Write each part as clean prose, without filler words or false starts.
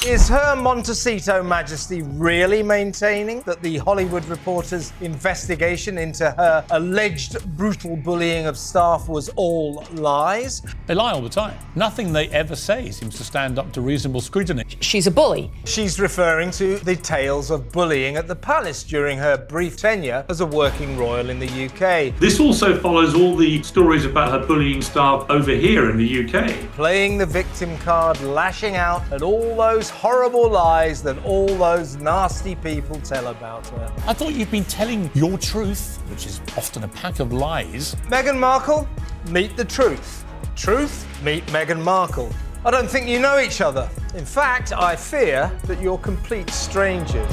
Is Her Montecito Majesty really maintaining that the Hollywood Reporter's investigation into her alleged brutal bullying of staff was all lies? They lie all the time. Nothing they ever say seems to stand up to reasonable scrutiny. She's a bully. She's referring to the tales of bullying at the palace during her brief tenure as a working royal in the UK. This also follows all the stories about her bullying staff over here in the UK. Playing the victim card, lashing out at all those horrible lies that all those nasty people tell about her. I thought you'd been telling your truth, which is often a pack of lies. Meghan Markle, meet the truth. Truth, meet Meghan Markle. I don't think you know each other. In fact, I fear that you're complete strangers.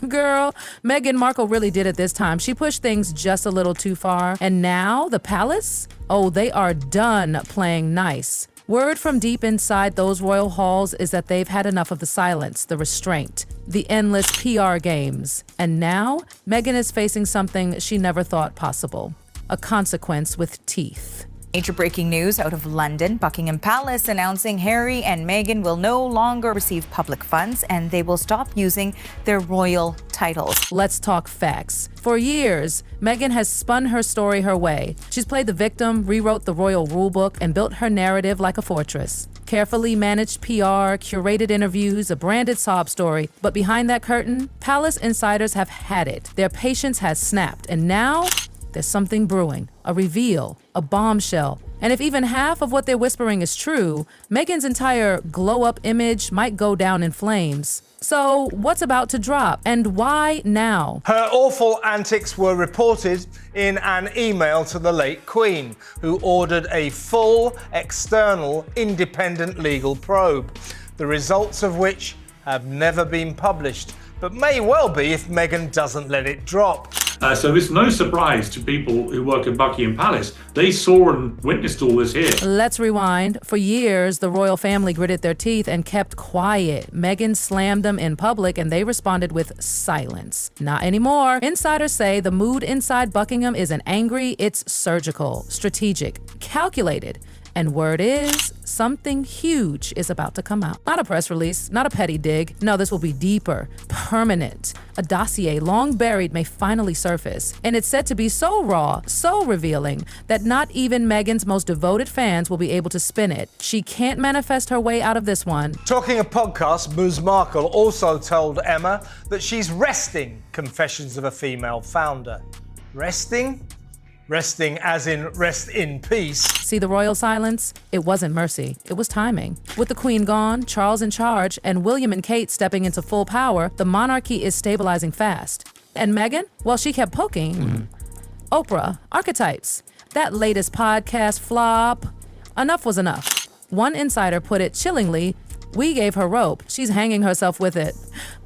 Girl, Meghan Markle really did it this time. She pushed things just a little too far. And now, the palace? Oh, they are done playing nice. Word from deep inside those royal halls is that they've had enough of the silence, the restraint, the endless PR games. And now, Meghan is facing something she never thought possible. A consequence with teeth. Major breaking news out of London. Buckingham Palace announcing Harry and Meghan will no longer receive public funds and they will stop using their royal titles. Let's talk facts. For years, Meghan has spun her story her way. She's played the victim, rewrote the royal rulebook, and built her narrative like a fortress. Carefully managed PR, curated interviews, a branded sob story. But behind that curtain, palace insiders have had it. Their patience has snapped, and now there's something brewing, a reveal, a bombshell. And if even half of what they're whispering is true, Meghan's entire glow-up image might go down in flames. So what's about to drop, and why now? Her awful antics were reported in an email to the late Queen, who ordered a full, external, independent legal probe, the results of which have never been published, but may well be if Meghan doesn't let it drop. So it's no surprise to people who work at Buckingham Palace. They saw and witnessed all this here. Let's rewind. For years, the royal family gritted their teeth and kept quiet. Meghan slammed them in public and they responded with silence. Not anymore. Insiders say the mood inside Buckingham isn't angry, it's surgical, strategic, calculated. And word is, something huge is about to come out. Not a press release, not a petty dig. No, this will be deeper, permanent. A dossier long buried may finally surface. And it's said to be so raw, so revealing, that not even Meghan's most devoted fans will be able to spin it. She can't manifest her way out of this one. Talking of podcasts, Ms. Markle also told Emma that she's resting Confessions of a Female Founder. Resting? Resting as in rest in peace. See the royal silence? It wasn't mercy, it was timing. With the Queen gone, Charles in charge, and William and Kate stepping into full power, the monarchy is stabilizing fast. And Meghan? Well, she kept poking. Oprah, archetypes. That latest podcast flop. Enough was enough. One insider put it chillingly, we gave her rope, she's hanging herself with it.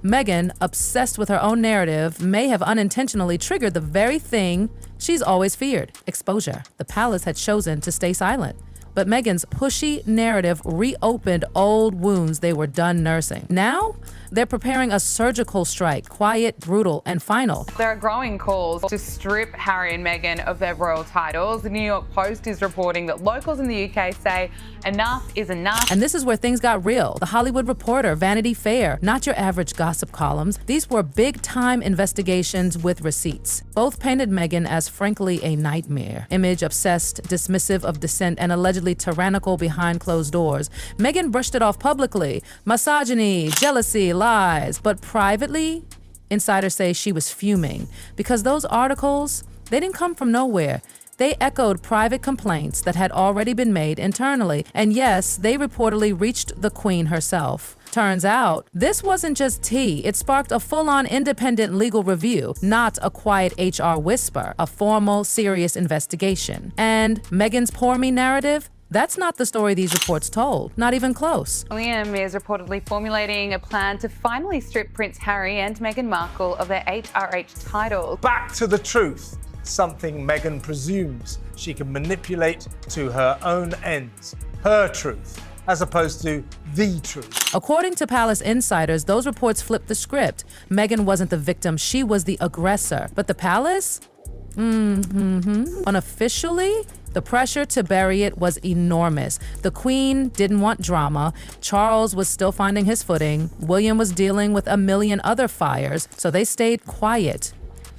Meghan, obsessed with her own narrative, may have unintentionally triggered the very thing she's always feared, exposure. The palace had chosen to stay silent. But Meghan's pushy narrative reopened old wounds they were done nursing. Now, they're preparing a surgical strike, quiet, brutal, and final. There are growing calls to strip Harry and Meghan of their royal titles. The New York Post is reporting that locals in the UK say enough is enough. And this is where things got real. The Hollywood Reporter, Vanity Fair, not your average gossip columns. These were big-time investigations with receipts. Both painted Meghan as frankly a nightmare. Image-obsessed, dismissive of dissent, and allegedly tyrannical behind closed doors. Meghan brushed it off publicly. Misogyny, jealousy, lies. But privately, insiders say she was fuming because those articles, they didn't come from nowhere. They echoed private complaints that had already been made internally. And yes, they reportedly reached the Queen herself. Turns out, this wasn't just tea. It sparked a full-on independent legal review, not a quiet HR whisper, a formal, serious investigation. And Meghan's poor me narrative? That's not the story these reports told, not even close. William is reportedly formulating a plan to finally strip Prince Harry and Meghan Markle of their HRH titles. Back to the truth, something Meghan presumes she can manipulate to her own ends. Her truth, as opposed to the truth. According to palace insiders, those reports flipped the script. Meghan wasn't the victim, she was the aggressor. But the palace? Unofficially, The pressure to bury it was enormous. The Queen didn't want drama. Charles was still finding his footing. William was dealing with a million other fires, so they stayed quiet.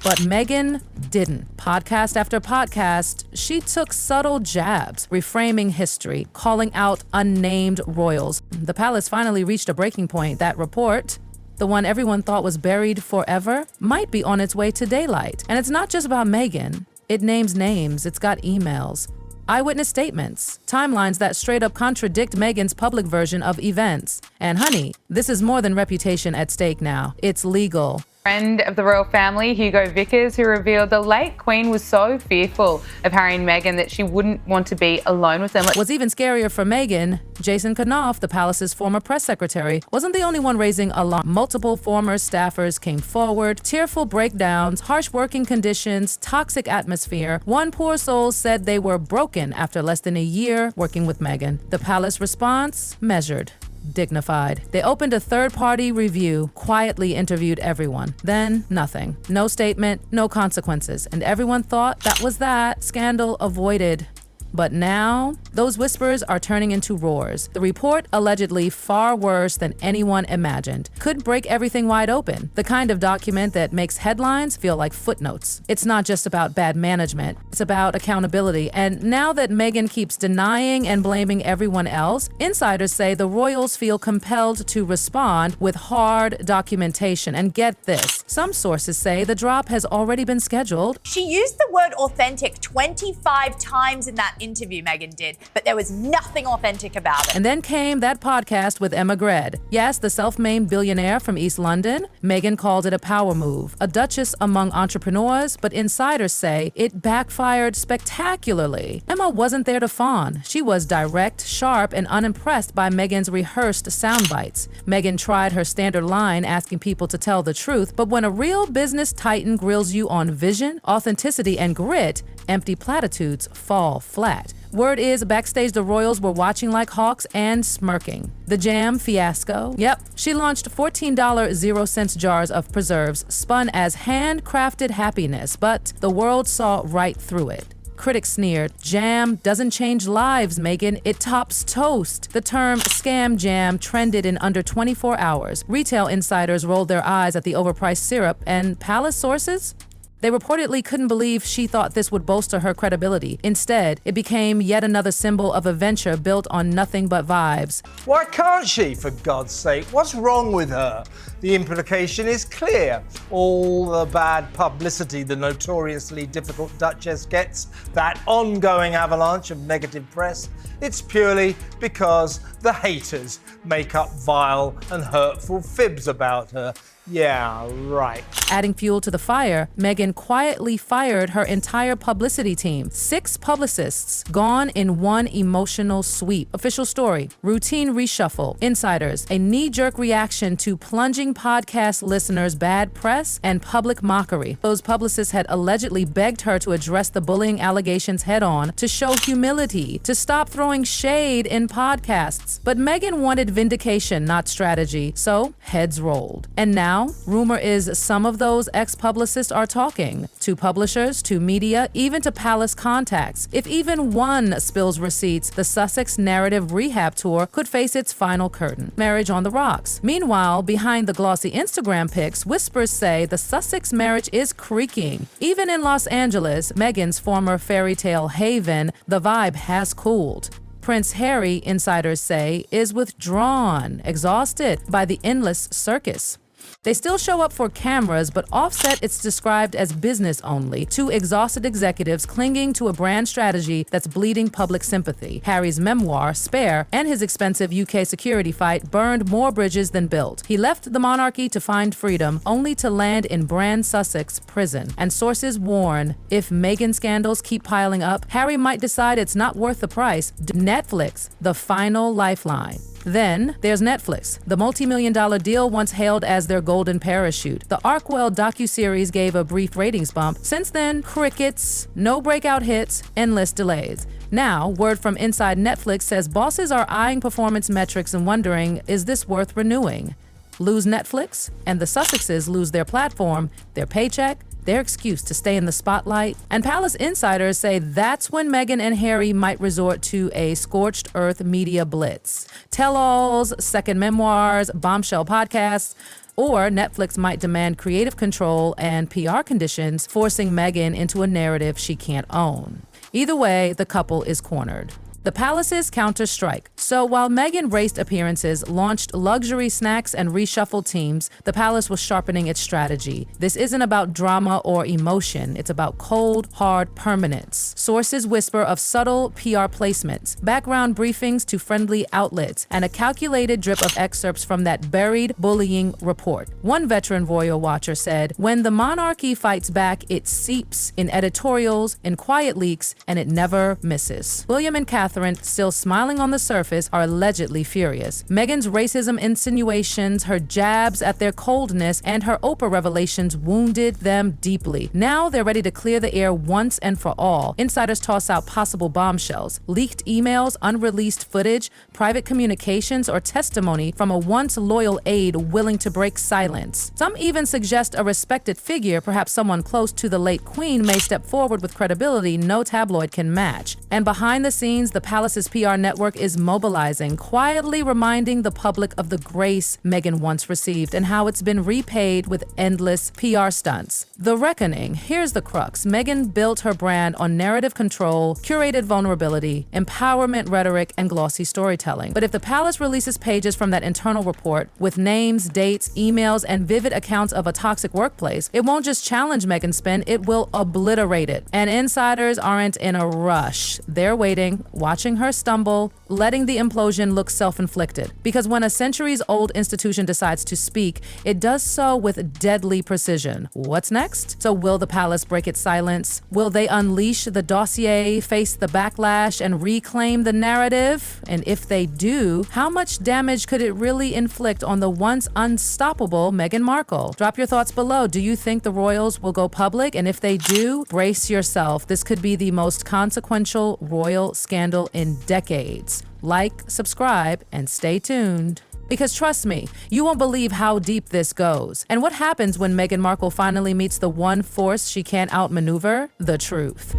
But Meghan didn't. Podcast after podcast, she took subtle jabs, reframing history, calling out unnamed royals. The palace finally reached a breaking point. That report, the one everyone thought was buried forever, might be on its way to daylight. And it's not just about Meghan. It names names, it's got emails, eyewitness statements, timelines that straight up contradict Meghan's public version of events. And honey, this is more than reputation at stake now. It's legal. Friend of the royal family, Hugo Vickers, who revealed the late Queen was so fearful of Harry and Meghan that she wouldn't want to be alone with them. What's even scarier for Meghan, Jason Kanoff, the palace's former press secretary, wasn't the only one raising alarm. Multiple former staffers came forward, tearful breakdowns, harsh working conditions, toxic atmosphere. One poor soul said they were broken after less than a year working with Meghan. The palace response? Measured. Dignified. They opened a third-party review, quietly interviewed everyone. Then, nothing. No statement, no consequences. And everyone thought that was that. Scandal avoided. But now, those whispers are turning into roars. The report, allegedly far worse than anyone imagined, could break everything wide open. The kind of document that makes headlines feel like footnotes. It's not just about bad management, it's about accountability. And now that Meghan keeps denying and blaming everyone else, insiders say the royals feel compelled to respond with hard documentation. And get this, some sources say the drop has already been scheduled. She used the word authentic 25 times in that interview, Meghan did, but there was nothing authentic about it. And then came that podcast with Emma Grede. Yes, the self-made billionaire from East London. Meghan called it a power move, a duchess among entrepreneurs, but insiders say it backfired spectacularly. Emma wasn't there to fawn. She was direct, sharp, and unimpressed by Meghan's rehearsed sound bites. Meghan tried her standard line asking people to tell the truth, but when a real business titan grills you on vision, authenticity, and grit, empty platitudes fall flat. Word is, backstage the royals were watching like hawks and smirking. The jam fiasco? Yep, she launched $14 0-cent jars of preserves, spun as handcrafted happiness, but the world saw right through it. Critics sneered, "Jam doesn't change lives, Meghan, it tops toast." The term scam jam trended in under 24 hours. Retail insiders rolled their eyes at the overpriced syrup, and palace sources? They reportedly couldn't believe she thought this would bolster her credibility. Instead, it became yet another symbol of a venture built on nothing but vibes. Why can't she, for God's sake? What's wrong with her? The implication is clear. All the bad publicity the notoriously difficult Duchess gets, that ongoing avalanche of negative press, it's purely because the haters make up vile and hurtful fibs about her. Yeah, right. Adding fuel to the fire, Meghan quietly fired her entire publicity team. 6 publicists gone in one emotional sweep. Official story, routine reshuffle. Insiders, a knee-jerk reaction to plunging podcast listeners' bad press and public mockery. Those publicists had allegedly begged her to address the bullying allegations head-on, to show humility, to stop throwing shade in podcasts. But Meghan wanted vindication, not strategy, so heads rolled. And now, rumor is some of those ex-publicists are talking to publishers, to media, even to palace contacts. If even one spills receipts, the Sussex Narrative Rehab Tour could face its final curtain. Marriage on the rocks. Meanwhile, behind the glossy Instagram pics, whispers say the Sussex marriage is creaking. Even in Los Angeles, Meghan's former fairy tale haven, the vibe has cooled. Prince Harry, insiders say, is withdrawn, exhausted by the endless circus. They still show up for cameras, but offset it's described as business only. 2 exhausted executives clinging to a brand strategy that's bleeding public sympathy. Harry's memoir, Spare, and his expensive UK security fight burned more bridges than built. He left the monarchy to find freedom, only to land in Brand Sussex prison. And sources warn, if Meghan scandals keep piling up, Harry might decide it's not worth the price. Netflix, the final lifeline. Then there's Netflix, the multi-million-dollar deal once hailed as their golden parachute. The Arkwell docuseries gave a brief ratings bump. Since then, crickets, no breakout hits, endless delays. Now, word from inside Netflix says bosses are eyeing performance metrics and wondering, is this worth renewing? Lose Netflix, and the Sussexes lose their platform, their paycheck, their excuse to stay in the spotlight? And palace insiders say that's when Meghan and Harry might resort to a scorched earth media blitz. Tell-alls, second memoirs, bombshell podcasts, or Netflix might demand creative control and PR conditions, forcing Meghan into a narrative she can't own. Either way, the couple is cornered. The palace's counter-strike. So while Meghan raced appearances, launched luxury snacks, and reshuffled teams, the palace was sharpening its strategy. This isn't about drama or emotion. It's about cold, hard permanence. Sources whisper of subtle PR placements, background briefings to friendly outlets, and a calculated drip of excerpts from that buried bullying report. One veteran royal watcher said, "When the monarchy fights back, it seeps in editorials, in quiet leaks, and it never misses." William and Catherine, still smiling on the surface, are allegedly furious. Meghan's racism insinuations, her jabs at their coldness, and her Oprah revelations wounded them deeply. Now they're ready to clear the air once and for all. Insiders toss out possible bombshells, leaked emails, unreleased footage, private communications, or testimony from a once loyal aide willing to break silence. Some even suggest a respected figure, perhaps someone close to the late Queen, may step forward with credibility no tabloid can match. And behind the scenes, the palace's PR network is mobilizing, quietly reminding the public of the grace Meghan once received and how it's been repaid with endless PR stunts. The reckoning. Here's the crux. Meghan built her brand on narrative control, curated vulnerability, empowerment rhetoric, and glossy storytelling. But if the palace releases pages from that internal report with names, dates, emails, and vivid accounts of a toxic workplace, it won't just challenge Meghan's spin, it will obliterate it. And insiders aren't in a rush. They're waiting, watching her stumble, letting the implosion look self-inflicted. Because when a centuries-old institution decides to speak, it does so with deadly precision. What's next? So will the palace break its silence? Will they unleash the dossier, face the backlash, and reclaim the narrative? And if they do, how much damage could it really inflict on the once unstoppable Meghan Markle? Drop your thoughts below. Do you think the royals will go public? And if they do, brace yourself. This could be the most consequential royal scandal in decades. Like, subscribe, and stay tuned. Because trust me, you won't believe how deep this goes. And what happens when Meghan Markle finally meets the one force she can't outmaneuver? The truth.